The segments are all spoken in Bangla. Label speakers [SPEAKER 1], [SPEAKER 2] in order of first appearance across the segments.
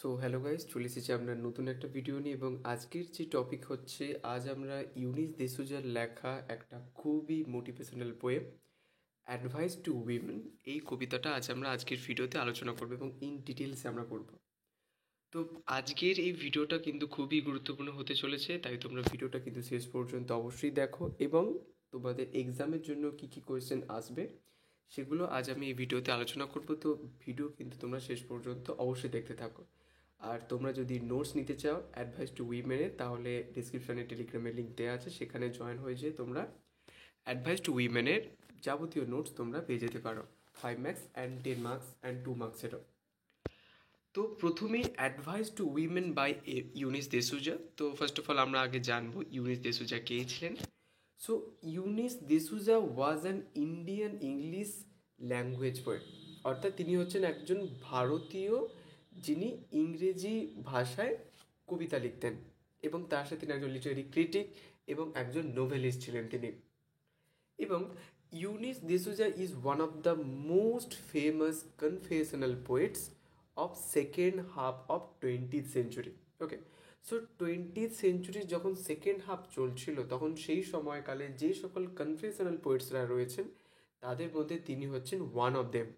[SPEAKER 1] সো হ্যালো গাইস, চলে এসেছি আমরা নতুন একটা ভিডিও নিয়ে। এবং আজকের যে টপিক হচ্ছে, আজ আমরা ইউনিস দেসুজার লেখা একটা খুবই motivational poem advice to women, এই কবিতাটা আমরা আজকের ভিডিওতে আলোচনা করবো এবং ইন ডিটেলসে আমরা করব। তো আজকের এই ভিডিওটা কিন্তু খুবই গুরুত্বপূর্ণ হতে চলেছে, তাই তোমরা ভিডিওটা কিন্তু শেষ পর্যন্ত অবশ্যই দেখো। এবং তোমাদের এক্সামের জন্য কি কি কোয়েশ্চেন আসবে সেগুলো আজ আমি এই ভিডিওতে আলোচনা করব। তো ভিডিও কিন্তু তোমরা শেষ পর্যন্ত অবশ্যই দেখতে থাকো। আর তোমরা যদি নোটস নিতে চাও অ্যাডভাইস টু উইমেনের, তাহলে ডিসক্রিপশানে টেলিগ্রামের লিঙ্ক দেওয়া আছে, সেখানে জয়েন হয়ে যেয়ে তোমরা অ্যাডভাইস টু উইমেনের যাবতীয় নোটস তোমরা পেয়ে যেতে পারো, 5 মার্কস অ্যান্ড 10 মার্কস অ্যান্ড 2 মার্কসেরও। তো প্রথমেই advice to women by Eunice de Souza. তো ফার্স্ট অফ অল আমরা আগে জানবো ইউনিস দেসুজা কে ছিলেন। So Eunice de Souza was an Indian English language poet, অর্থাৎ তিনি হচ্ছেন একজন ভারতীয় যিনি ইংরেজি ভাষায় কবিতা লিখতেন, এবং তার সাথে তিনি একজন লিটারেরি ক্রিটিক এবং একজন নোভেলিস্ট ছিলেন তিনি। এবং Eunice de Souza is one of the most famous confessional poets of second half of 20th century. Okay, so 20th সেঞ্চুরির যখন সেকেন্ড হাফ চলছিল, তখন সেই সময়কালে যে সকল কনফেশনাল পোয়েটসরা রয়েছেন তাদের মধ্যে তিনি হচ্ছেন ওয়ান অফ দেম।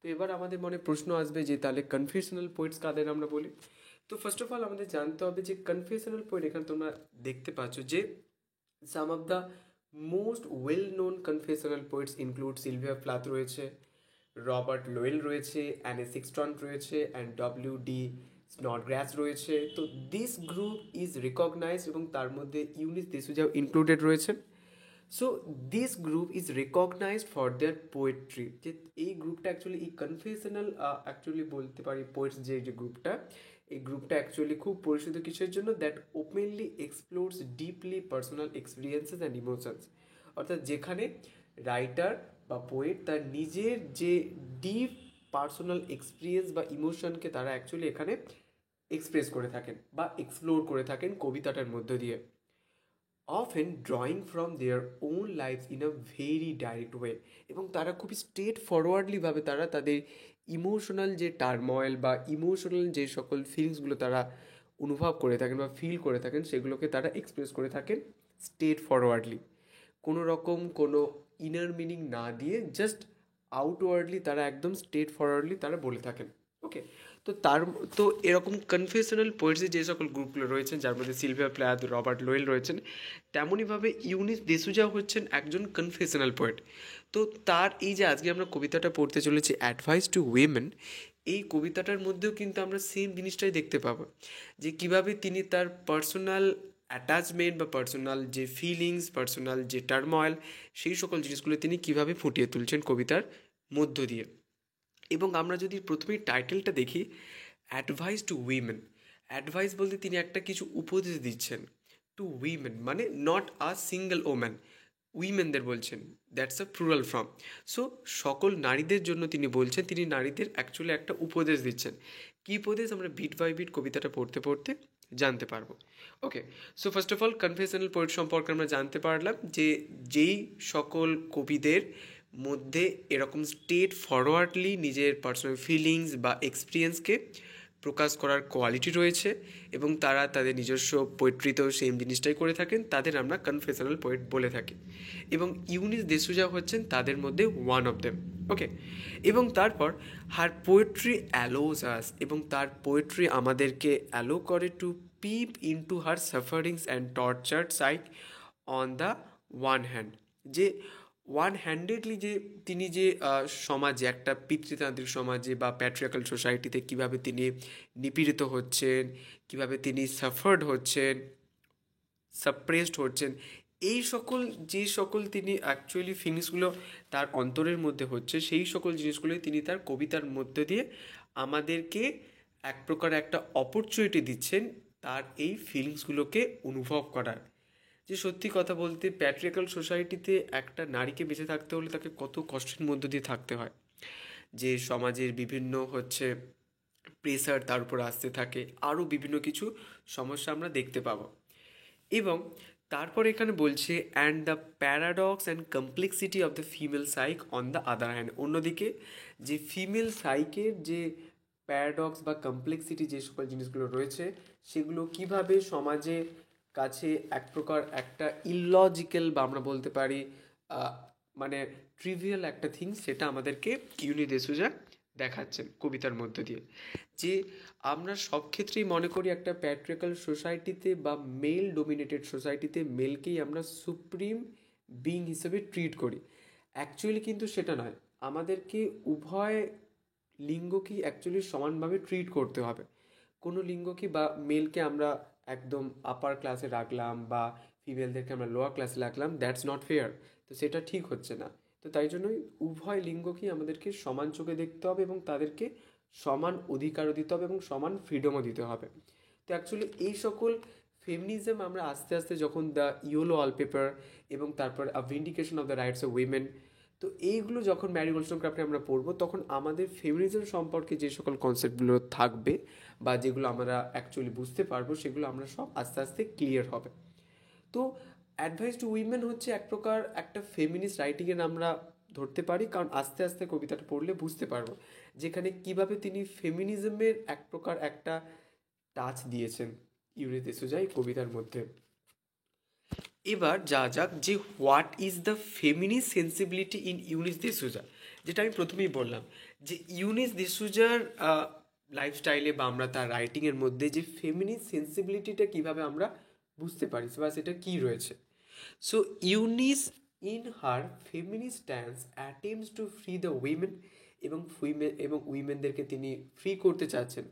[SPEAKER 1] তো এবার আমাদের মনে প্রশ্ন আসবে যে তাহলে কনফেশনাল পোয়েটস কাদের আমরা বলি। তো ফার্স্ট অফ অল আমাদের জানতে হবে যে কনফেশনাল পোয়েট, এখানে তোমরা দেখতে পাচ্ছ যে some of the most well known confessional poets include Sylvia Plath রয়েছে, রবার্ট লোয়েল রয়েছে, অ্যানে সিক্সটন রয়েছে, অ্যান্ড ডব্লিউ.ডি. স্নডগ্রাস রয়েছে। তো দিস গ্রুপ ইজ রিকগনাইজ, এবং তার মধ্যে ইউনিস দেসুজাও ইনক্লুডেড রয়েছেন। So this group is recognised for their poetry. যে এই গ্রুপটা অ্যাকচুয়ালি এই কনফেশনাল অ্যাকচুয়ালি বলতে পারি পোয়েটস যে গ্রুপটা, এই গ্রুপটা অ্যাকচুয়ালি খুব পরিচিত কিসের জন্য, that openly explores deeply personal experiences and emotions. অর্থাৎ যেখানে রাইটার বা পোয়েট তার নিজের যে ডিপ পার্সোনাল এক্সপিরিয়েন্স বা ইমোশনকে তারা অ্যাকচুয়ালি এখানে এক্সপ্রেস করে থাকেন বা এক্সপ্লোর করে থাকেন কবিতাটার মধ্য দিয়ে, often drawing from their own lives in a very direct way। এবং তারা খুবই স্ট্রেট ফরওয়ার্ডলিভাবে তারা তাদের ইমোশনাল যে টার্ময়েল বা ইমোশনাল যে সকল ফিলিংসগুলো তারা অনুভব করে থাকেন বা ফিল করে থাকেন, সেগুলোকে তারা এক্সপ্রেস করে থাকেন স্ট্রেট ফরওয়ার্ডলি, কোনো রকম কোনো ইনার মিনিং না দিয়ে জাস্ট আউটওয়ার্ডলি তারা একদম স্ট্রেট ফরওয়ার্ডলি তারা বলে থাকেন। ওকে, তো তো এরকম কনফেশনাল পোয়েটসের যে সকল গ্রুপগুলো রয়েছেন, যার মধ্যে সিলভিয়া প্লাথ, রবার্ট লোয়েল রয়েছেন, তেমনইভাবে ইউনিস দেসুজা হচ্ছেন একজন কনফেশনাল পোয়েট। তো তার এই যে আজকে আমরা কবিতাটা পড়তে চলেছি অ্যাডভাইস টু উইমেন, এই কবিতাটার মধ্যেও কিন্তু আমরা সেম জিনিসটাই দেখতে পাবো, যে কিভাবে তিনি তার পার্সোনাল অ্যাটাচমেন্ট বা পার্সোনাল যে ফিলিংস, পার্সোনাল যে টার্ময়েল, সেই সকল জিনিসগুলো তিনি কিভাবে ফুটিয়ে তুলছেন কবিতার মধ্য দিয়ে। এবং আমরা যদি প্রথমেই টাইটেলটা দেখি, অ্যাডভাইস টু উইমেন, অ্যাডভাইস বলতে তিনি একটা কিছু উপদেশ দিচ্ছেন টু উইমেন, মানে নট আ সিঙ্গেল ওম্যান, উইমেনদের বলছেন, that's a plural form. So সকল নারীদের জন্য তিনি বলছেন, তিনি নারীদের অ্যাকচুয়ালি একটা উপদেশ দিচ্ছেন। কী উপদেশ আমরা বিট বাই বিট কবিতাটা পড়তে পড়তে জানতে পারবো। Okay, so first of all confessional poet সম্পর্কে আমরা জানতে পারলাম যে যেই সকল কবিদের মধ্যে এরকম স্ট্রেট ফরওয়ার্ডলি নিজের পার্সোনাল ফিলিংস বা এক্সপিরিয়েন্সকে প্রকাশ করার কোয়ালিটি রয়েছে, এবং তারা তাদের নিজস্ব পোয়েট্রিতেও সেম জিনিসটাই করে থাকেন, তাদের আমরা কনফেশনাল পোয়েট বলে থাকি। এবং ইউনিস দেসুজা হচ্ছেন তাদের মধ্যে ওয়ান অফ দেম। ওকে, এবং তারপর হার পোয়েট্রি অ্যালোজ আস, এবং তার পোয়েট্রি আমাদেরকে অ্যালো করে to peep into her sufferings and tortured psyche on the one hand. যে ওয়ান হ্যান্ডেডলি যে তিনি যে সমাজে, একটা পিতৃতান্ত্রিক সমাজে বা প্যাট্রিয়ার্কাল সোসাইটিতে কীভাবে তিনি নিপীড়িত হচ্ছেন, কীভাবে তিনি সাফার্ড হচ্ছেন, সাপ্রেসড হচ্ছেন, এই সকল যে সকল তিনি অ্যাকচুয়ালি ফিলিংসগুলো তার অন্তরের মধ্যে হচ্ছে, সেই সকল জিনিসগুলোই তিনি তার কবিতার মধ্যে দিয়ে আমাদেরকে এক প্রকার একটা অপরচুনিটি দিচ্ছেন তার এই ফিলিংসগুলোকে অনুভব করার। যে সত্যি কথা বলতে প্যাট্রিয়ার্কাল সোসাইটিতে একটা নারীকে বেঁচে থাকতে হলে তাকে কত কষ্টের মধ্য দিয়ে থাকতে হয়, যে সমাজের বিভিন্ন প্রেসার তার উপর আসতে থাকে, আরও বিভিন্ন কিছু সমস্যা আমরা দেখতে পাবো। এবং তারপর এখানে বলছে and the paradox and complexity of the female psych on the other hand, অন্যদিকে যে ফিমেল সাইকের যে প্যারাডক্স বা কমপ্লেক্সিটি যে সকল জিনিসগুলো রয়েছে সেগুলো কিভাবে সমাজে কাছে এক প্রকার একটা ইললজিক্যাল বা আমরা বলতে পারি মানে ট্রিভিয়াল একটা থিংস, সেটা আমাদেরকে ইউনি দেসুজা দেখাচ্ছেন কবিতার মধ্য দিয়ে। যে আমরা সব ক্ষেত্রেই মনে করি একটা প্যাট্রিয়ার্কাল সোসাইটিতে বা মেল ডোমিনেটেড সোসাইটিতে মেলকেই আমরা সুপ্রিম বিং হিসেবে ট্রিট করি। অ্যাকচুয়ালি কিন্তু সেটা নয়, আমাদেরকে উভয় লিঙ্গকেই অ্যাকচুয়ালি সমানভাবে ট্রিট করতে হবে। কোনো লিঙ্গকে বা মেলকে আমরা একদম আপার ক্লাসে রাখলাম বা ফিমেলদেরকে আমরা লোয়ার ক্লাসে রাখলাম, দ্যাটস নট ফেয়ার। তো সেটা ঠিক হচ্ছে না। তো তাই জন্যই উভয় লিঙ্গকেই আমাদেরকে সমান চোখে দেখতে হবে এবং তাদেরকে সমান অধিকারও দিতে হবে এবং সমান ফ্রিডমও দিতে হবে। তো অ্যাকচুয়ালি এই সকল ফেমিনিজম আমরা আস্তে আস্তে যখন দ্য ইয়েলো ওয়ালপেপার এবং তারপর a vindication of the rights of women, তো এইগুলো যখন ম্যারি ওলসনক্রাফটে আমরা পড়বো তখন আমাদের ফেমিনিজম সম্পর্কে যে সকল কনসেপ্টগুলো থাকবে বা যেগুলো আমরা অ্যাকচুয়ালি বুঝতে পারবো সেগুলো আমরা সব আস্তে আস্তে ক্লিয়ার হবে। তো অ্যাডভাইস টু উইমেন হচ্ছে এক প্রকার একটা ফেমিনিস্ট রাইটিংয়ের আমরা ধরতে পারি, কারণ আস্তে আস্তে কবিতাটা পড়লে বুঝতে পারবো যেখানে কিভাবে তিনি ফেমিনিজমের এক প্রকার একটা টাচ দিয়েছেন ইউনি দেসুজা এই কবিতার মধ্যে। এবার যা যাক যে what is the feminist sensibility in Eunice de Souza, যেটা আমি প্রথমেই বললাম যে ইউনিস দেসুজার লাইফস্টাইলে বা আমরা তার রাইটিংয়ের মধ্যে যে ফেমিনিস্ট সেন্সিবিলিটিটা কীভাবে আমরা বুঝতে পারি বা সেটা কী রয়েছে। So Eunice in her feminist stance attempts to free the women এবং উইমেনদেরকে তিনি ফ্রি করতে চাচ্ছেন।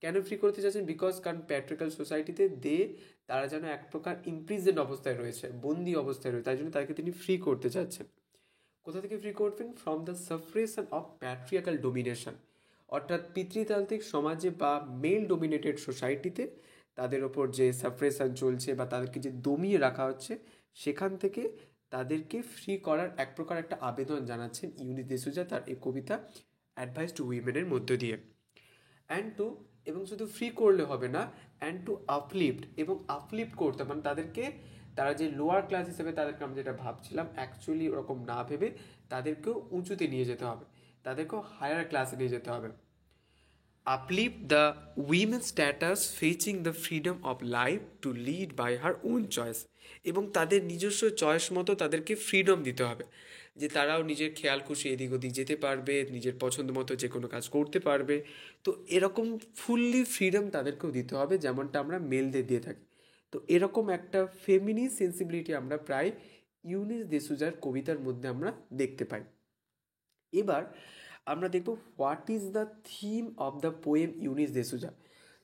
[SPEAKER 1] কেন ফ্রি করতে চাচ্ছেন? বিকজ কারণ প্যাট্রিয়ার্কাল সোসাইটিতে তারা যেন এক প্রকার ইমপ্রিজেন্ট অবস্থায় রয়েছে, বন্দি অবস্থায় রয়েছে, তাই জন্য তাদেরকে তিনি ফ্রি করতে চাচ্ছেন। কোথা থেকে ফ্রি করবেন? From the suffocation of patriarchal domination, অর্থাৎ পিতৃতান্ত্রিক সমাজে বা মেল ডোমিনেটেড সোসাইটিতে তাদের ওপর যে সাফরেশন চলছে বা তাদেরকে যে দমিয়ে রাখা হচ্ছে সেখান থেকে তাদেরকে ফ্রি করার এক প্রকার একটা আবেদন জানাচ্ছেন ইউনি দেসুজা তার এই কবিতা অ্যাডভাইস টু উইমেনের মধ্য দিয়ে। এবং শুধু ফ্রি করলে হবে না, অ্যান্ড টু আপলিফট করতে, মানে তারা যে লোয়ার ক্লাস হিসেবে তাদেরকে আমরা যেটা ভাবছিলাম অ্যাকচুয়ালি ওরকম না ভেবে তাদেরকেও উঁচুতে নিয়ে যেতে হবে, তাদেরকেও হায়ার ক্লাসে নিয়ে যেতে হবে। uplift the women's status fetching the freedom of life to lead by her own choice, এবং তাদের নিজস্ব চয়েস মতো তাদেরকে ফ্রিডম দিতে হবে, যে তারাও নিজের খেয়াল খুশি এদিক ওদিক যেতে পারবে, নিজের পছন্দ মতো যে কোনো কাজ করতে পারবে। তো এরকম ফুললি ফ্রিডম তাদেরকেও দিতে হবে যেমনটা আমরা মেলদের দিয়ে থাকি। তো এরকম একটা ফেমিনিস্ট সেন্সিবিলিটি আমরা প্রায় ইউনিস দেসুজার কবিতার মধ্যে আমরা দেখতে পাই। এবার আমরা দেখব what is the theme of the poem Eunice de Souza.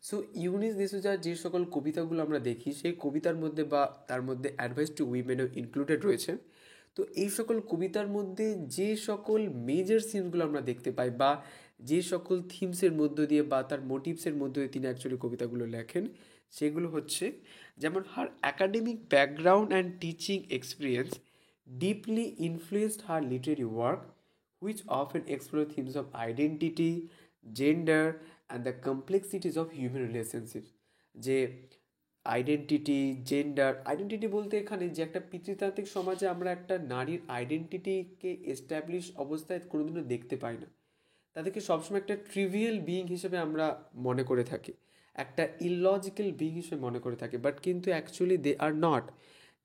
[SPEAKER 1] So Eunice দেসুজার যে সকল কবিতাগুলো আমরা দেখি সেই কবিতার মধ্যে বা তার মধ্যে অ্যাডভাইস টু উইমেনও ইনক্লুডেড রয়েছে। তো এই সকল কবিতার মধ্যে যে সকল মেজর থিমসগুলো আমরা দেখতে পাই বা যে সকল থিমসের মধ্য দিয়ে বা তার মোটিভসের মধ্য দিয়ে তিনি অ্যাকচুয়ালি কবিতাগুলো লেখেন সেগুলো হচ্ছে যেমন হার academic background and teaching experience deeply influenced her literary work which often explore themes of identity, gender and the complexities of human relationships। যে আইডেন্টিটি বলতে এখানে যে একটা পিতৃতান্ত্রিক সমাজে আমরা একটা নারীর আইডেন্টিটিকে এস্টাবলিশ অবস্থায় কোনোদিনও দেখতে পাই না, তাদেরকে সবসময় একটা ট্রিভিয়াল বিইং হিসেবে আমরা মনে করে থাকি, একটা ইললজিক্যাল বিইং হিসেবে মনে করে থাকি, বাট কিন্তু actually they are not,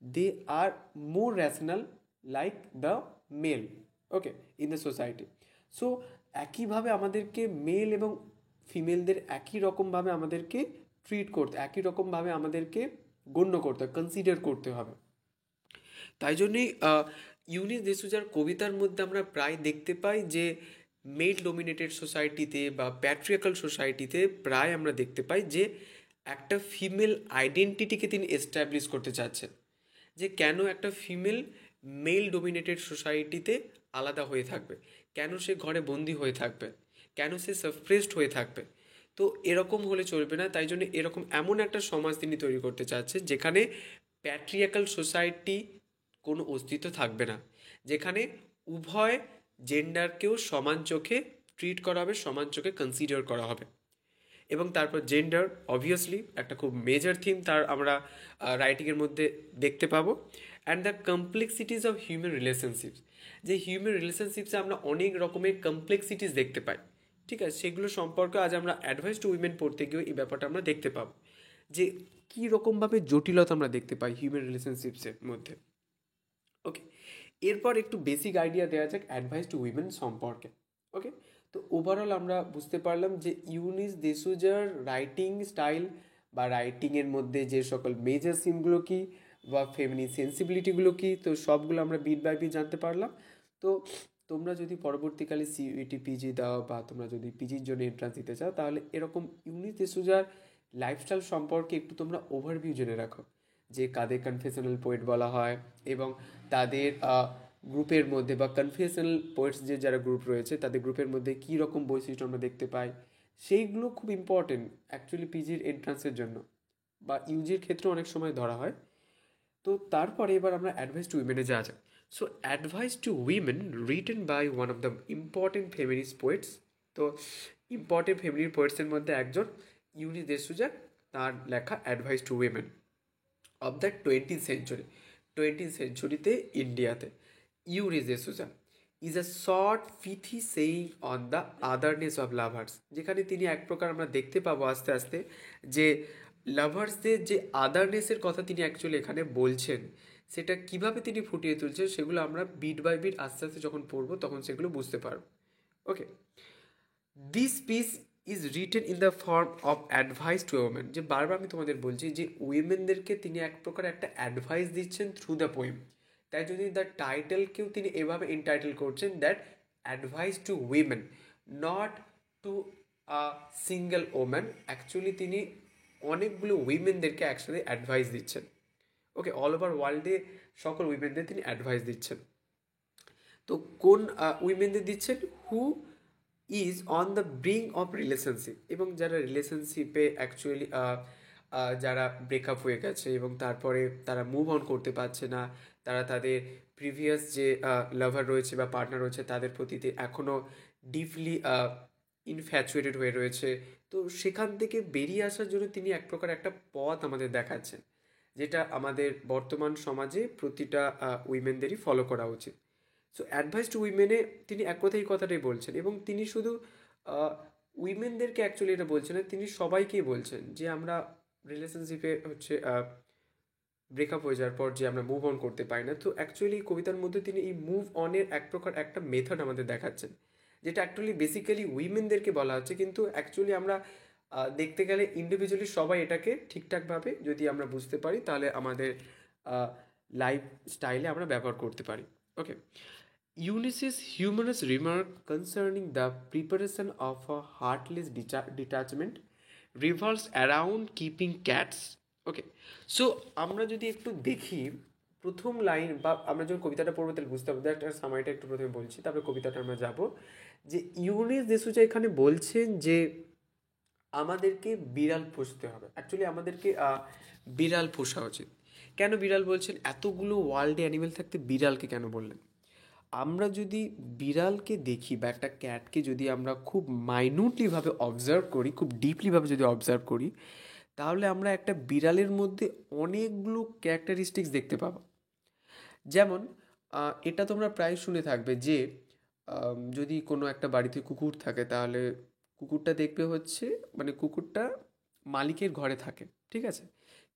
[SPEAKER 1] they are more rational like the male, okay, in the society. So একইভাবে আমাদেরকে মেল এবং ফিমেলদের একই রকমভাবে আমাদেরকে ট্রিট করতে, একই রকমভাবে আমাদেরকে গণ্য করতে হবে, কনসিডার করতে হবে। তাই জন্যেই ইউনিস দেসুজার কবিতার মধ্যে আমরা প্রায় দেখতে পাই যে মেল ডোমিনেটেড সোসাইটিতে বা প্যাট্রিয়ার্কাল সোসাইটিতে প্রায় আমরা দেখতে পাই যে একটা ফিমেল আইডেন্টিটিকে তিনি এস্টাবলিশ করতে চাচ্ছেন, যে কেন একটা ফিমেল মেল ডোমিনেটেড সোসাইটিতে আলাদা হয়ে থাকবে, কেন সে ঘরে বন্দি হয়ে থাকবে, কেন সে সাপ্রেসড হয়ে থাকবে। তো এরকম হলে চলবে না, তাই জন্য এমন একটা সমাজ তিনি তৈরি করতে চাচ্ছেন যেখানে প্যাট্রিয়ার্কাল সোসাইটি কোনো অস্তিত্ব থাকবে না, যেখানে উভয় জেন্ডারকেও সমান চোখে ট্রিট করা হবে, সমান চোখে কনসিডার করা হবে। এবং তারপর জেন্ডার অবভিয়াসলি একটা খুব মেজর থিম তার আমরা রাইটিংয়ের মধ্যে দেখতে পাবো। And the complexities of human relationships, যে হিউম্যান রিলেশনশিপসে আমরা অনেক রকমের কমপ্লেক্সিটিস দেখতে পাই, ঠিক আছে, সেগুলো সম্পর্কে আজ আমরা অ্যাডভাইস টু উইমেন পড়তে গিয়ে এই ব্যাপারটা আমরা দেখতে পাবো যে কী রকমভাবে জটিলতা আমরা দেখতে পাই হিউম্যান রিলেশনশিপসের মধ্যে। ওকে, এরপর একটু বেসিক আইডিয়া দেওয়া যাক অ্যাডভাইস টু উইমেন সম্পর্কে। ওকে, তো ওভারঅল আমরা বুঝতে পারলাম যে ইউনিস দেসুজার রাইটিং স্টাইল বা রাইটিংয়ের মধ্যে যে সকল মেজর সিমগুলো কী বা ফেমিনি সেন্সিবিলিটিগুলো কী, তো সবগুলো আমরা বিট বাই বিট জানতে পারলাম। তো তোমরা যদি পরবর্তীকালে সিইউটি পিজি দাও বা তোমরা যদি পিজির জন্য এন্ট্রান্স দিতে চাও, তাহলে এরকম ইউনিস দেসুজার লাইফস্টাইল সম্পর্কে একটু তোমরা ওভারভিউ জেনে রাখো, যে কাদের কনফেশনাল পোয়েট বলা হয় এবং তাদের গ্রুপের মধ্যে বা কনফেশনাল পোয়েটস যে যারা গ্রুপ রয়েছে তাদের গ্রুপের মধ্যে কী রকম বৈশিষ্ট্য আমরা দেখতে পাই, সেইগুলো খুব ইম্পর্টেন্ট অ্যাকচুয়ালি পিজির এন্ট্রান্সের জন্য বা ইউজির ক্ষেত্রে অনেক সময় ধরা হয়। তো তারপরে এবার আমরা অ্যাডভাইস টু উইমেনে যাওয়া যাক। So advice to women written by one of the important feminist poets. তো ইম্পর্টেন্ট ফেমিনিস্ট পোয়েটসের মধ্যে একজন ইউনিস দেসুজা, তার লেখা advice to women of the 20th সেঞ্চুরিতে ইন্ডিয়াতে। Eunice de Souza is a short pithy saying on the otherness of lovers, যেখানে তিনি এক প্রকার আমরা দেখতে পাবো আস্তে আস্তে যে লাভার্সদের যে আদারনেসের কথা তিনি অ্যাকচুয়ালি এখানে বলছেন, সেটা কিভাবে তিনি ফুটিয়ে তুলছেন সেগুলো আমরা বিট বাই বিট আস্তে আস্তে যখন পড়বো তখন সেগুলো বুঝতে পারবো। Okay, this piece is written in the form of advice to women, যে বারবার আমি তোমাদের বলছি যে উইমেনদেরকে তিনি এক প্রকার একটা অ্যাডভাইস দিচ্ছেন থ্রু দ্য পোয়েম। তাই যদি দ্য টাইটেলকেও তিনি এভাবে ইনটাইটেল করছেন that advice to women, not to a single woman, actually তিনি অনেকগুলো উইমেনদেরকে একসাথে অ্যাডভাইস দিচ্ছেন। ওকে, অল ওভার ওয়ার্ল্ডে সকল উইমেনদের তিনি অ্যাডভাইস দিচ্ছেন। তো কোন উইমেনদের দিচ্ছেন? Who is on the bring of relationship, এবং যারা রিলেশনশিপে অ্যাকচুয়ালি যারা ব্রেকআপ হয়ে গেছে এবং তারপরে তারা মুভ অন করতে পারছে না, তারা তাদের প্রিভিয়াস যে লাভার রয়েছে বা পার্টনার রয়েছে তাদের প্রতি এখনও ডিপলি ইনফ্যাচুয়েটেড হয়ে রয়েছে। তো সেখান থেকে বেরিয়ে আসার জন্য তিনি এক প্রকার একটা পথ আমাদের দেখাচ্ছেন, যেটা আমাদের বর্তমান সমাজে প্রতিটা উইমেনদেরই ফলো করা উচিত। সো অ্যাডভাইস টু উইমেনে তিনি এক কথাই এই কথাটাই বলছেন, এবং তিনি শুধু উইমেনদেরকে অ্যাকচুয়ালি এটা বলছেন না, তিনি সবাইকেই বলছেন যে আমরা রিলেশনশিপে হচ্ছে ব্রেকআপ হয়ে যাওয়ার পর যে আমরা মুভ অন করতে পারি না। তো অ্যাকচুয়ালি কবিতার মধ্যে তিনি এই মুভ অনের এক প্রকার একটা মেথড আমাদের দেখাচ্ছেন, যেটা অ্যাকচুয়ালি বেসিক্যালি উইমেনদেরকে বলা হচ্ছে, কিন্তু অ্যাকচুয়ালি আমরা দেখতে গেলে ইন্ডিভিজুয়ালি সবাই এটাকে ঠিকঠাকভাবে যদি আমরা বুঝতে পারি তাহলে আমাদের লাইফ স্টাইলে আমরা ব্যবহার করতে পারি। ওকে, Eunice's humorous remark concerning the preparation of a heartless detachment revolves around keeping cats. Okay, so আমরা যদি একটু দেখি প্রথম লাইন বা আমরা যখন কবিতাটা পড়বো তাহলে বুঝতে পারবো, একটা সামাইটা একটু প্রথমে বলছি তারপরে কবিতাটা আমরা যাব। যে ইউনিস দেসুজা এখানে বলছেন যে আমাদেরকে বিড়াল পুষতে হবে, অ্যাকচুয়ালি আমাদেরকে বিড়াল পোষা উচিত। কেন বিড়াল বলছেন? এতগুলো ওয়ার্ল্ডে অ্যানিমেল থাকতে বিড়ালকে কেন বললেন? আমরা যদি বিড়ালকে দেখি বা একটা ক্যাটকে যদি আমরা খুব মাইনিউটলিভাবে অবজার্ভ করি, খুব ডিপলিভাবে যদি অবজার্ভ করি, তাহলে আমরা একটা বিড়ালের মধ্যে অনেকগুলো ক্যারেক্টারিস্টিক্স দেখতে পাবো। যেমন এটা তোমরা প্রায় শুনে থাকবে যে যদি কোনো একটা বাড়িতে কুকুর থাকে তাহলে কুকুরটা দেখবে হচ্ছে মানে কুকুরটা মালিকের ঘরে থাকে, ঠিক আছে?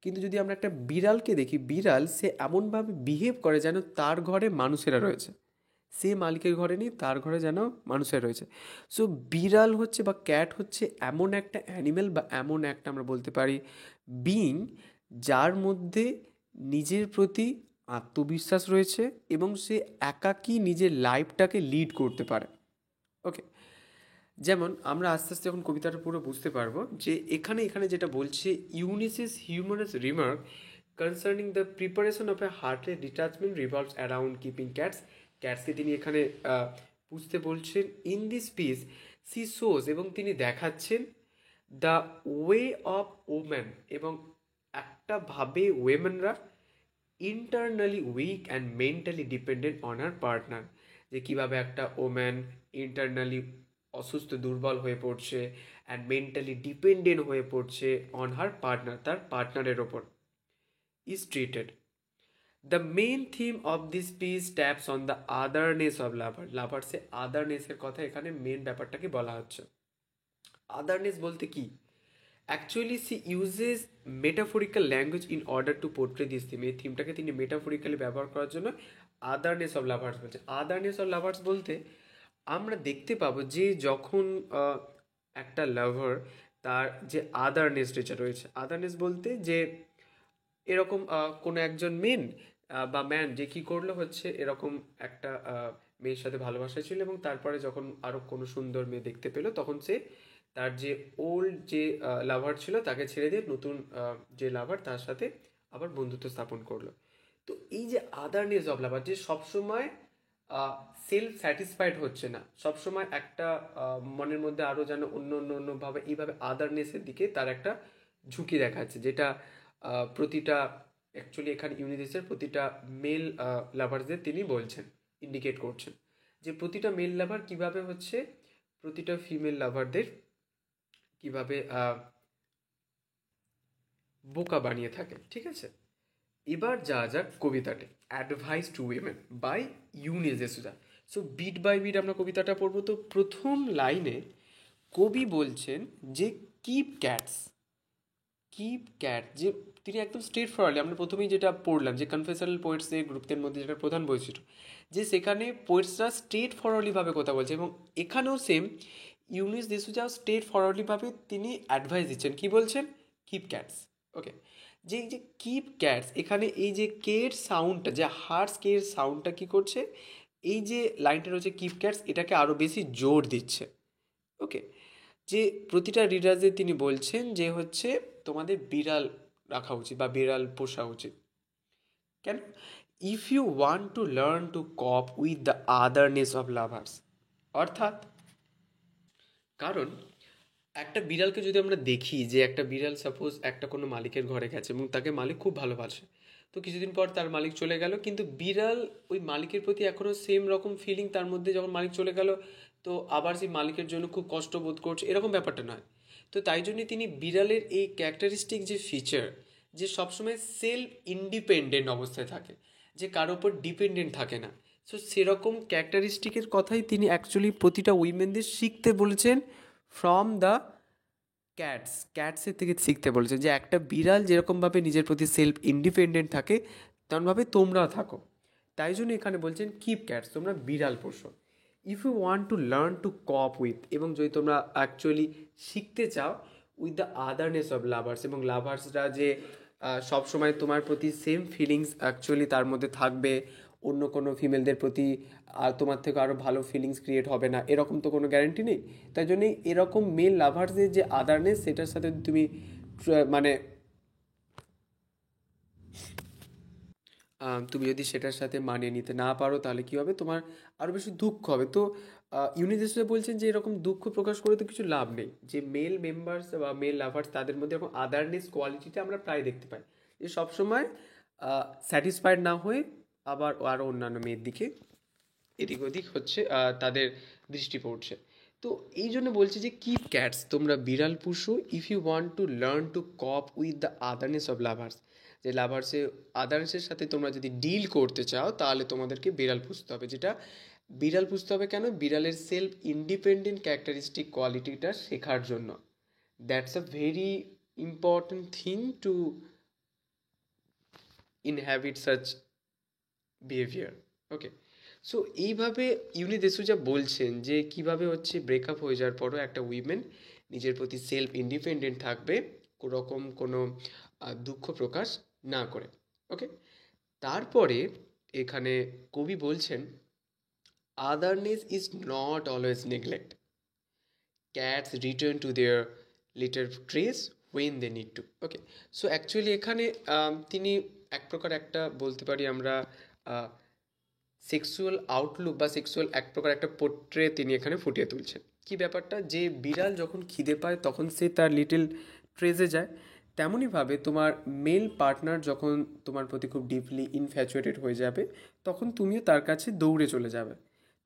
[SPEAKER 1] কিন্তু যদি আমরা একটা বিড়ালকে দেখি, বিড়াল সে এমনভাবে বিহেভ করে যেন তার ঘরে মানুষেরা রয়েছে, সে মালিকের ঘরে নেই, তার ঘরে যেন মানুষের রয়েছে। সো বিড়াল হচ্ছে বা ক্যাট হচ্ছে এমন একটা অ্যানিমেল বা এমন একটা আমরা বলতে পারি বিইং যার মধ্যে নিজের প্রতি আত্মবিশ্বাস রয়েছে এবং সে একাকী নিজের লাইফটাকে লিড করতে পারে। ওকে, যেমন আমরা আস্তে আস্তে যখন কবিতাটা পুরো বুঝতে পারবো যে এখানে যেটা বলছে, Eunice's humorous remark concerning the preparation of a hearty detachment revolves around keeping ক্যাটসকে তিনি এখানে বুঝতে বলছেন। In this piece she shows, এবং তিনি দেখাচ্ছেন দ্য ওয়ে অফ ওম্যান, এবং একটা ভাবে ওয়েমেনরা internally weak and mentally dependent on her partner, যে কীভাবে একটা ওম্যান ইন্টারনালি অসুস্থ দুর্বল হয়ে পড়ছে অ্যান্ড মেন্টালি ডিপেন্ডেন্ট হয়ে পড়ছে অন হার পার্টনার, তার পার্টনারের ওপর is treated. The main theme of this piece taps on the otherness of লাভার্সে আদারনেসের কথা এখানে মেন ব্যাপারটাকে বলা হচ্ছে। আদারনেস বলতে কি? Actually she uses metaphorical language in order to portray this theme. এই থিমটাকে তিনি মেটাফোরিক্যালি ব্যবহার করার জন্য আদারনেস অফ লাভার্স বলছে। আদারনেস অফ লাভার্স বলতে আমরা দেখতে পাবো যে যখন একটা লাভার তার যে আদারনেস যেটা রয়েছে, আদারনেস বলতে যে এরকম কোনো একজন মেন বা ম্যান যে কী করলো হচ্ছে এরকম একটা মেয়ের সাথে ভালোবাসা ছিল এবং তারপরে যখন আরও কোনো সুন্দর মেয়ে দেখতে পেলো তখন সে তার যে ওল্ড যে লাভার ছিল তাকে ছেড়ে দিয়ে নতুন যে লাভার তার সাথে আবার বন্ধুত্ব স্থাপন করলো। তো এই যে আদারনেস অফ লাভার, যে সবসময় সেলফ স্যাটিসফাইড হচ্ছে না, সবসময় একটা মনের মধ্যে আরও যেন অন্য অন্য অন্যভাবে এইভাবে আদারনেসের দিকে তার একটা ঝুঁকি দেখাচ্ছে, যেটা প্রতিটা অ্যাকচুয়ালি এখানে ইউনিসেফের প্রতিটা মেল লাভারদের তিনি বলছেন, ইন্ডিকেট করছেন যে প্রতিটা মেল লাভার কিভাবে হচ্ছে প্রতিটা ফিমেল লাভারদের কিভাবে বোকা বানিয়ে থাকে। ঠিক আছে, এবার যা যাক কবিতাটি, advice to women by Eunice de Souza. So bit by bit আমরা কবিতাটা পড়বো। তো প্রথম লাইনে কবি বলছেন যে কিপ ক্যাটস, কিপ ক্যাট, যে তিনি একদম স্ট্রেট ফরওয়ার্ডলি, আমরা প্রথমেই যেটা পড়লাম যে কনফেশনাল পোয়েটসের গ্রুপদের মধ্যে যেটা প্রধান বৈশিষ্ট্য, যে সেখানে পোয়েটসরা স্ট্রেট ফরওয়ার্ডলিভাবে কথা বলছে এবং এখানেও সেম ইউনিস দেসুজা স্ট্রেট ফরওয়ার্ডলিভাবে তিনি অ্যাডভাইস দিচ্ছেন। কি বলছেন? Keep cats. ওকে, যে এই যে কিপ ক্যাটস, এখানে এই যে কের সাউন্ডটা, যে হার্স কের সাউন্ডটা কী করছে, এই যে লাইনটা রয়েছে কিপ ক্যাটস, এটাকে আরও বেশি জোর দিচ্ছে। ওকে, যে প্রতিটা রিডারদের তিনি বলছেন যে হচ্ছে তোমাদের বিড়াল রাখা উচিত বা বিড়াল পোষা উচিত। কেন? If you want to learn to cope with the otherness of lovers, অর্থাৎ কারণ একটা বিড়ালকে যদি আমরা দেখি যে একটা বিড়াল সাপোজ একটা কোনো মালিকের ঘরে গেছে এবং তাকে মালিক খুব ভালোবাসে, তো কিছুদিন পর তার মালিক চলে গেল, কিন্তু বিড়াল ওই মালিকের প্রতি এখনও সেম রকম ফিলিং তার মধ্যে, যখন মালিক চলে গেল তো আবার সেই মালিকের জন্য খুব কষ্ট বোধ করছে, এরকম ব্যাপারটা নয়। তো তাই জন্য তিনি বিড়ালের এই ক্যারেক্টারিস্টিক যে ফিচার, যে সবসময় সেলফ ইন্ডিপেন্ডেন্ট অবস্থায় থাকে, যে কারোর ওপর ডিপেন্ডেন্ট থাকে না, সো সেরকম ক্যারেক্টারিস্টিকের কথাই তিনি অ্যাকচুয়ালি প্রতিটা উইমেনদের শিখতে বলেছেন ফ্রম দ্য ক্যাটসের থেকে শিখতে বলেছে, যে একটা বিড়াল যেরকমভাবে নিজের প্রতি সেলফ ইন্ডিপেন্ডেন্ট থাকে তেমনভাবে তোমরাও থাকো। তাই জন্য এখানে বলছেন কিপ ক্যাটস, তোমরা বিড়াল পোষো। If you want to learn to cope with, এবং যদি তোমরা অ্যাকচুয়ালি শিখতে চাও with the otherness of lovers, এবং লাভার্সরা যে সবসময় তোমার প্রতি সেম ফিলিংস অ্যাকচুয়ালি তার মধ্যে থাকবে, অন্য কোনো ফিমেলদের প্রতি তোমার থেকে আরও ভালো ফিলিংস ক্রিয়েট হবে না, এরকম তো কোনো গ্যারেন্টি নেই। তাই জন্যই এরকম মেল লাভার্সদের যে আদারনেস, সেটার সাথে তুমি মানে তুমি যদি সেটার সাথে মানিয়ে নিতে না পারো তাহলে কী হবে, তোমার আরও বেশি দুঃখ হবে। তো ইউনিসেফ বলছেন যে এরকম দুঃখ প্রকাশ করে তো কিছু লাভ নেই, যে মেল মেম্বার্স বা মেল লাভার্স তাদের মধ্যে এরকম আদারনেস কোয়ালিটিটা আমরা প্রায় দেখতে পাই, যে সবসময় স্যাটিসফাইড না হয়ে আবার আরও অন্যান্য মেয়ের দিকে এদিক ওদিক হচ্ছে তাদের দৃষ্টি পড়ছে। তো এই জন্য বলছি যে কিপ ক্যাটস, তোমরা বিড়াল পুষো, if you want to learn to cope with the otherness of lovers, যে লাভার্সের আদার্সের সাথে তোমরা যদি ডিল করতে চাও তাহলে তোমাদেরকে বিড়াল পুষতে হবে। যেটা বিড়াল পুষতে হবে কেন? বিড়ালের সেলফ ইন্ডিপেন্ডেন্ট ক্যারেক্টারিস্টিক কোয়ালিটিটা শেখার জন্য। That's a very important thing to inhabit such behaviour. Okay, so এইভাবে ইউনি দেসুজা বলছেন যে কিভাবে হচ্ছে ব্রেকআপ হয়ে যাওয়ার পরও একটা উইমেন নিজের প্রতি সেলফ ইন্ডিপেন্ডেন্ট থাকবে, কোনোরকম কোনো দুঃখ প্রকাশ না করে। ওকে, তারপরে এখানে কবি বলছেন otherness is not always neglect, cats return to their litter trays when they need to. Okay, so actually এখানে তিনি এক প্রকার একটা বলতে পারি আমরা সেক্সুয়াল আউটলুক বা সেক্সুয়াল এক প্রকার একটা পোর্ট্রে তিনি এখানে ফুটিয়ে তুলছেন। কি ব্যাপারটা, যে বিড়াল যখন খিদে পায় তখন সে তার লিটল ট্রেজে যায়, তেমনইভাবে তোমার মেল পার্টনার যখন তোমার প্রতি খুব ডিপলি ইনফ্যাচুয়েটেড হয়ে যাবে তখন তুমিও তার কাছে দৌড়ে চলে যাবে।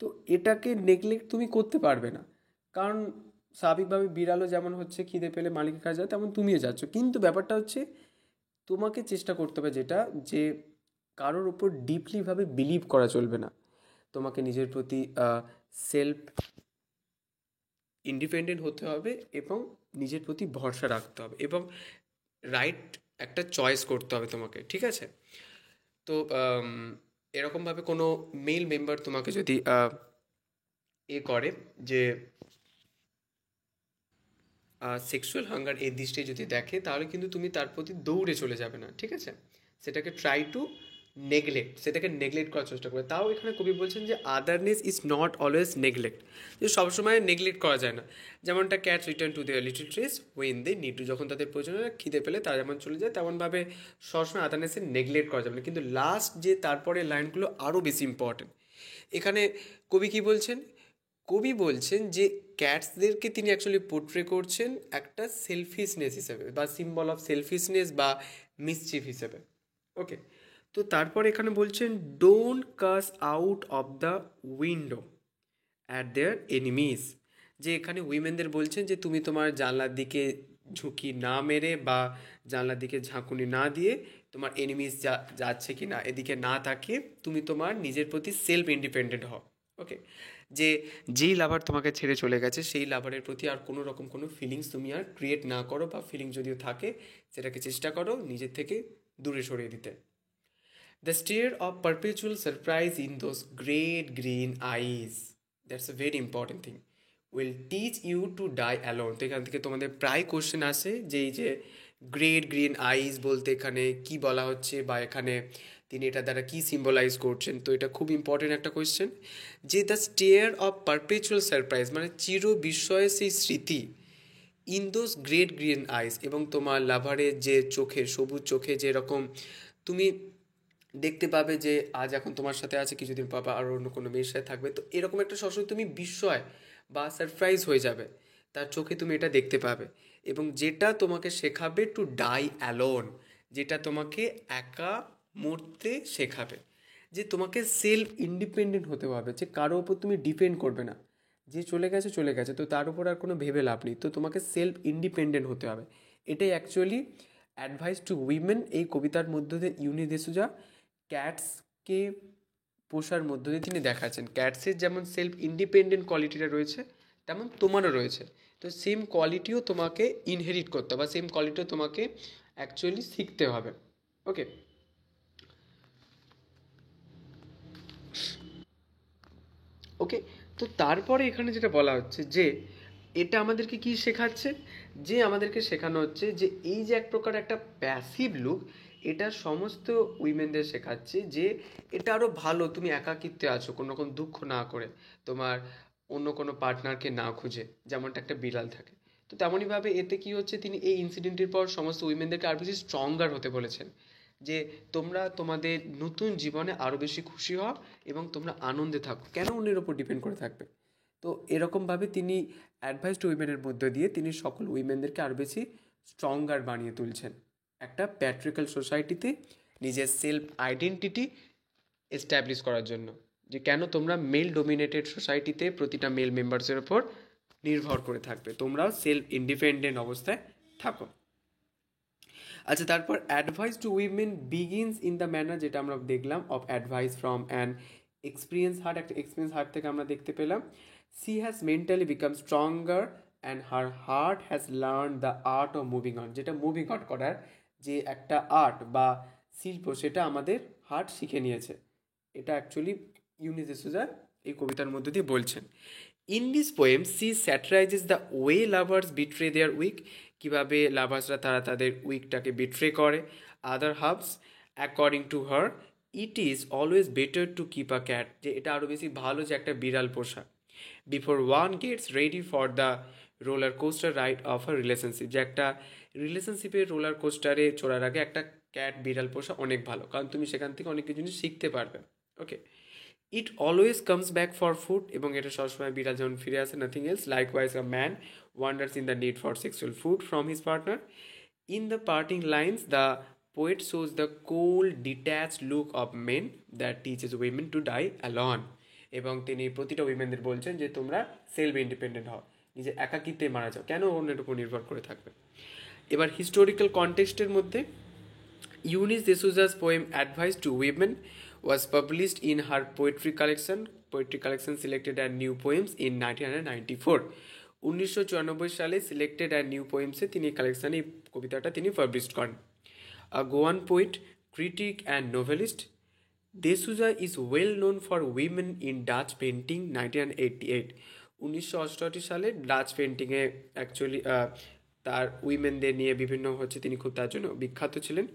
[SPEAKER 1] তো এটাকে নেগলেক্ট তুমি করতে পারবে না, কারণ স্বাভাবিকভাবে বিড়ালও যেমন হচ্ছে খিদে পেলে মালিকের কাছে যায় তেমন তুমিও যাচ্ছ, কিন্তু ব্যাপারটা হচ্ছে তোমাকে চেষ্টা করতে হবে যেটা, যে কারোর ওপর ডিপলিভাবে বিলিভ করা চলবে না, তোমাকে নিজের প্রতি সেলফ ইন্ডিপেন্ডেন্ট হতে হবে এবং নিজের প্রতি ভরসা রাখতে হবে এবং রাইট একটা চয়েস করতে হবে তোমাকে, ঠিক আছে? তো এরকমভাবে কোনো মেল মেম্বার তোমাকে যদি করে যে সেক্সুয়াল হাঙ্গার এই দৃষ্টি যদি দেখে, তাহলে কিন্তু তুমি তার প্রতি দৌড়ে চলে যাবে না, ঠিক আছে? সেটাকে ট্রাই টু নেগলেক্ট, সেটাকে নেগলেক্ট করার চেষ্টা করবে। তাও এখানে কবি বলছেন যে otherness is not always neglect, যে সবসময় নেগলেক্ট করা যায় না। যেমনটা cats return to their little trees when they need to, যখন তাদের প্রয়োজন হয়, খিদে পেলে তারা যেমন চলে যায়, তেমনভাবে সবসময় আদারনেসের নেগলেক্ট করা যাবে না। কিন্তু লাস্ট যে তারপরে লাইনগুলো আরও বেশি ইম্পর্টেন্ট। এখানে কবি কী বলছেন? কবি বলছেন যে ক্যাটসদেরকে তিনি অ্যাকচুয়ালি পোর্ট্রে করছেন একটা সেলফিশনেস হিসেবে, বা সিম্বল অফ সেলফিশনেস বা মিসচিফ হিসেবে। ওকে, তো তারপর এখানে বলছেন ডোন্ট কাস out of the window at their enemies, যে এখানে উইমেনদের বলছেন যে তুমি তোমার জানলার দিকে ঝুঁকি না মেরে বা জানলার দিকে ঝাঁকুনি না দিয়ে তোমার এনিমিজ যাচ্ছে কি না এদিকে না তাকিয়ে তুমি তোমার নিজের প্রতি সেলফ ইন্ডিপেন্ডেন্ট হও। ওকে, যে যেই লাভার তোমাকে ছেড়ে চলে গেছে সেই লাভারের প্রতি আর কোনো রকম কোনো ফিলিংস তুমি আর ক্রিয়েট না করো, বা ফিলিংস যদিও থাকে সেটাকে চেষ্টা করো নিজের থেকে দূরে সরিয়ে দিতে। The stare of perpetual surprise in those great green eyes, that's a very important thing, will teach you to die alone. তো এখান থেকে তোমাদের প্রায় কোশ্চেন আসে যে এই যে গ্রেট গ্রিন আইজ বলতে এখানে কি বলা হচ্ছে, বা এখানে তিনি এটা দ্বারা কি সিম্বলাইজ করছেন। তো এটা খুব ইম্পর্টেন্ট একটা কোয়েশ্চেন, যে the stair of perpetual surprise মানে চির বিস্ময়ের সেই স্মৃতি, ইন দোজ গ্রেট গ্রিন আইস, এবং তোমার লাভারের যে চোখে, সবুজ চোখে যেরকম তুমি দেখতে পাবে যে আজ এখন তোমার সাথে আছে, কিছুদিন পাবা আর অন্য কোনো মেয়ের সাথে থাকবে, তো এরকম একটা সবসময় তুমি বিস্ময় বা সারপ্রাইজ হয়ে যাবে, তার চোখে তুমি এটা দেখতে পাবে। এবং যেটা তোমাকে শেখাবে টু ডাই অ্যালোন, যেটা তোমাকে একা মরতে শেখাবে, যে তোমাকে সেলফ ইন্ডিপেন্ডেন্ট হতে হবে, যে কারো ওপর তুমি ডিপেন্ড করবে না, যে চলে গেছে চলে গেছে, তো তার উপর আর কোনো ভেবে লাভ নেই, তো তোমাকে সেলফ ইন্ডিপেন্ডেন্ট হতে হবে। এটাই অ্যাকচুয়ালি অ্যাডভাইস টু উইমেন এই কবিতার মধ্য দিয়ে ইউনি দেসুজা ক্যাটসকে পোষার মধ্য দিয়ে তিনি দেখাচ্ছেন। ক্যাটসের যেমন সেলফ ইন্ডিপেন্ডেন্ট কোয়ালিটিটা রয়েছে, তেমন তোমারও রয়েছে। তো সেম কোয়ালিটিও তোমাকে ইনহেরিট করতে হবে, বা সেম কোয়ালিটিও তোমাকে অ্যাকচুয়ালি শিখতে হবে। ওকে, ওকে, তো তারপরে এখানে যেটা বলা হচ্ছে যে এটা আমাদেরকে কি শেখাচ্ছে, যে আমাদেরকে শেখানো হচ্ছে যে এই যে এক প্রকার একটা প্যাসিভ লুক, এটা সমস্ত উইমেনদের শেখাচ্ছে যে এটা আরও ভালো, তুমি একাকিত্বে আছো কোনো রকম দুঃখ না করে, তোমার অন্য কোনো পার্টনারকে না খুঁজে, যেমনটা একটা বিড়াল থাকে। তো তেমনইভাবে এতে কি হচ্ছে, তিনি এই ইনসিডেন্টের পর সমস্ত উইমেনদেরকে আরও বেশি স্ট্রঙ্গার হতে বলেছেন, যে তোমরা তোমাদের নতুন জীবনে আরও বেশি খুশি হও এবং তোমরা আনন্দে থাকো, কেন অন্যের ওপর ডিপেন্ড করে থাকবে। তো এরকমভাবে তিনি অ্যাডভাইস টু উইমেনের মধ্য দিয়ে তিনি সকল উইমেনদেরকে আরও বেশি স্ট্রঙ্গার বানিয়ে তুলছেন একটা প্যাট্রিক্যাল সোসাইটিতে নিজের সেলফ আইডেন্টিটি এস্টাবলিশ করার জন্য, যে কেন তোমরা মেল ডোমিনেটেড সোসাইটিতে প্রতিটা মেল মেম্বার্সের ওপর নির্ভর করে থাকবে, তোমরাও সেলফ ইন্ডিপেন্ডেন্ট অবস্থায় থাকো। আচ্ছা, তারপর advice to women begins in the manner, যেটা আমরা দেখলাম অফ advice from an experience heart, একটা এক্সপিরিয়েন্স হার্ট থেকে আমরা দেখতে পেলাম। She has mentally become stronger and her heart has learn the art of moving on, যেটা মুভিং অন করার যে একটা আর্ট বা শিল্প, সেটা আমাদের হার্ট শিখে নিয়েছে। এটা অ্যাকচুয়ালি ইউনি দেসুজা এই কবিতার মধ্য দিয়ে বলছেন। In this poem she satirizes the way lovers betray their weak, কীভাবে লাভার্সরা তারা তাদের উইকটাকে বিট্রে করে। Other hubs according to her it is always better to keep a cat, যে এটা আরও বেশি ভালো যে একটা বিড়াল পোষা। Before one gets ready for the roller coaster ride of a relationship, যে একটা রিলেশনশিপের রোলার কোস্টারে চড়ার আগে একটা ক্যাট বিড়াল পোষা অনেক ভালো, কারণ তুমি সেখান থেকে অনেক কিছু জিনিস শিখতে পারবে। Okay, it always comes back for food, এবং এটা সবসময় বিড়াল যেমন ফিরে আসে, nothing else. Likewise a man wanders in the need for sexual food from his partner. In the parting lines the poet shows the cold detached look of men that teaches women to die alone, এবং তিনি প্রতিটা উইমেনদের বলছেন যে তোমরা সেলফ ইন্ডিপেন্ডেন্ট হও, নিজে একাকিত্বে মারা যাও, কেন অন্যের উপর নির্ভর করে থাকবে। এবার হিস্টোরিক্যাল কনটেক্সটের মধ্যে Younis দেসুজা's poem Advice to Women was published in her poetry collection selected as new poems in 1994. 1994 সালে সিলেক্টেড অ্যান্ড নিউ পোয়েমসে তিনি কালেকশানে এই কবিতাটা তিনি পাবলিশ করেন। A Goan poet, critic and novelist, de Souza is well known for women in Dutch painting 1988। 1988 সালে ডাচ পেন্টিংয়ে অ্যাকচুয়ালি তার উইমেনদের নিয়ে বিভিন্ন তিনি খুব তার জন্য বিখ্যাত ছিলেন।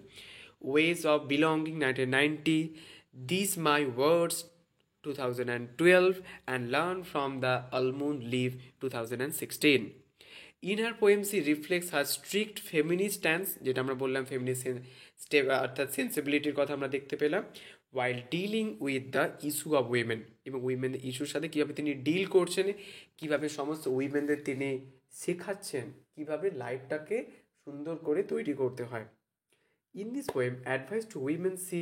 [SPEAKER 1] Ways of belonging 1990, this my words 2012 and Learn from the Almond Leaf 2016. In her poems she reflects her strict feminist stance, যেটা আমরা বললাম ফেমিনিস্ট অর্থাৎ সেন্সিবিলিটির কথা আমরা দেখতে পেলাম, while dealing with the issue of women, এবং উইমেনদের ইস্যুর সাথে কীভাবে তিনি ডিল করছেন, কীভাবে সমস্ত উইমেনদের তিনি শেখাচ্ছেন কীভাবে লাইফটাকে সুন্দর করে তৈরি করতে হয়। In this poem, Advice to Women, she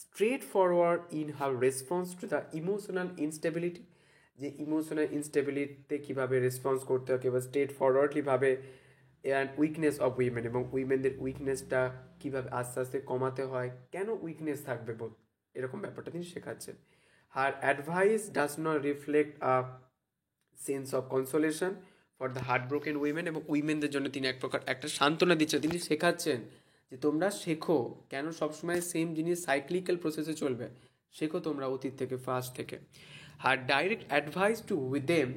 [SPEAKER 1] straightforward in her response to the emotional instability, যে ইমোশনাল ইনস্টেবিলিটিতে কীভাবে রেসপন্স করতে হয়, কিংবা স্ট্রেট ফরওয়ার্ডলিভাবে অ্যান্ড উইকনেস অফ উইমেন, এবং উইমেনদের উইকনেসটা কীভাবে আস্তে আস্তে কমাতে হয়, কেন উইকনেস থাকবে এরকম ব্যাপারটা তিনি শেখাচ্ছেন। Her advice does not reflect a sense of consolation for the heart broken women, এবং উইমেনদের জন্য তিনি এক প্রকার একটা সান্ত্বনা দিচ্ছেন, তিনি শেখাচ্ছেন যে তোমরা শেখো, কেন সবসময় সেম জিনিস সাইক্লিক্যাল প্রসেসে চলবে, শেখো তোমরা অতীত থেকে, ফার্স্ট থেকে। Her direct advice to with them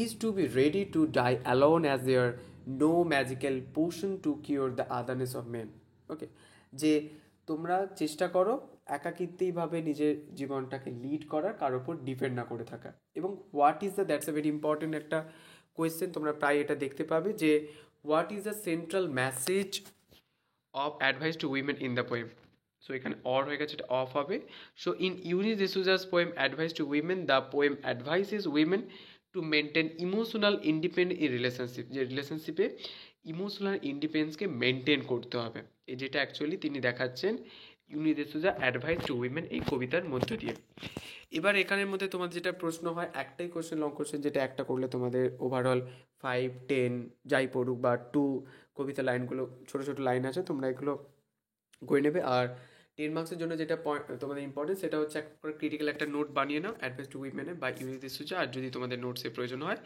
[SPEAKER 1] is to be ready to die alone as there no magical potion to cure the otherness of men. Okay, যে তোমরা চেষ্টা করো একাকিত্বেইভাবে নিজের জীবনটাকে লিড করার, কারোর উপর ডিপেন্ড না করে থাকা। এবং what is the, that's a very important একটা কোয়েশ্চেন, তোমরা প্রায় এটা দেখতে পাবে যে what is the central message of advice to women in the poem. So এখানে অর হয়ে গেছে, এটা অফ হবে। So in Eunice de Souza's poem advice to women, the poem advises women to maintain emotional independence in relationship, যে রিলেশনশিপে ইমোশনাল ইন্ডিপেন্ডেন্সকে মেনটেন করতে হবে, যেটা অ্যাকচুয়ালি তিনি দেখাচ্ছেন Eunice D'Souza advice to women এই কবিতার মধ্য দিয়ে। এবার এখানের মধ্যে তোমাদের যেটা প্রশ্ন হয়, একটাই কোশ্চেন, লং কোশ্চেন, যেটা একটা করলে তোমাদের ওভারঅল 5, 10 যাই পড়ুক, বা 2 কবিতা লাইনগুলো ছোটো ছোটো লাইন আছে, তোমরা এগুলো করে নেবে। আর 10 মার্কসের জন্য যেটা পয়েন্ট তোমাদের ইম্পর্টেন্ট, সেটা হচ্ছে ক্রিটিক্যাল একটা নোট বানিয়ে নাও অ্যাডভাইস টু উইমেনে বা ইউনিস ডিসুজা। আর যদি তোমাদের নোটসের প্রয়োজন হয়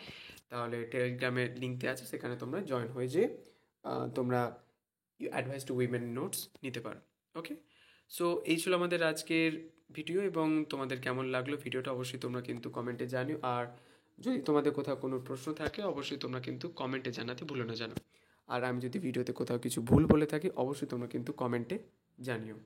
[SPEAKER 1] তাহলে টেলিগ্রামের লিঙ্কতে আছে, সেখানে তোমরা জয়েন হয়ে যেয়ে তোমরা অ্যাডভাইস টু উইমেন নোটস নিতে পারো। ওকে, সো এই ছিল আমাদের আজকের ভিডিও, এবং তোমাদের কেমন লাগলো ভিডিওটা অবশ্যই তোমরা কিন্তু কমেন্টে জানিও। আর যদি তোমাদের কোথাও কোনো প্রশ্ন থাকে অবশ্যই তোমরা কিন্তু কমেন্টে জানাতে ভুলো না জানো। আর আমি যদি ভিডিওতে কোথাও কিছু ভুল বলে থাকি অবশ্যই তোমরা কিন্তু কমেন্টে জানিও।